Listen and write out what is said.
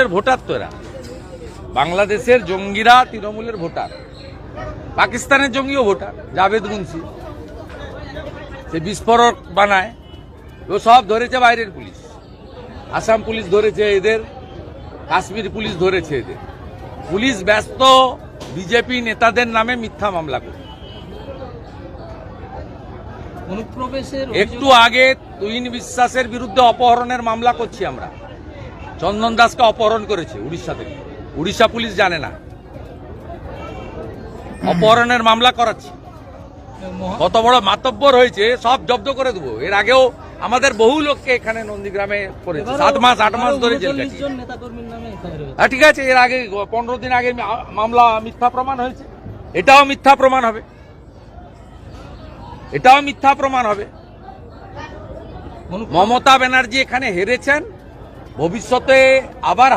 তৃণমূলের ভোটার তো এরা, বাংলাদেশের জঙ্গিরা তৃণমূলের ভোটার, পাকিস্তানের জঙ্গিও ভোটার। জাভেদ মুন্সি সে বিস্ফোরক বানায়, ও সব ধরেছে বাইরের পুলিশ, আসাম পুলিশ ধরেছে এদের, কাশ্মীর পুলিশ ধরেছে এদের। পুলিশ ব্যস্ত বিজেপি নেতাদের নামে মিথ্যা মামলা করে। অনুপ্রবেশের একটু আগে তুহিন বিশ্বাসের বিরুদ্ধে অপহরণের মামলা করছি আমরা। চন্দন দাসকে অপহরণ করেছে উড়িষ্যা থেকে, উড়িষ্যা পুলিশ জানে না, অপহরণের মামলা করাচ্ছি। কত বড় মাতব্বর হয়েছে, সব জব্দ করে দেবো। এর আগেও আমাদের বহু লোককে এখানে নন্দীগ্রামে করেছে, 7 মাস 8 মাস ধরে জেল কাটিয়েছে। ঠিক আছে, এর আগে 15 দিন আগে মামলা মিথ্যা প্রমাণ হয়েছে, এটাও মিথ্যা প্রমাণ হবে, এটাও মিথ্যা প্রমাণ হবে। মমতা ব্যানার্জি এখানে হেরেছেন, ভবিষ্যতে আবার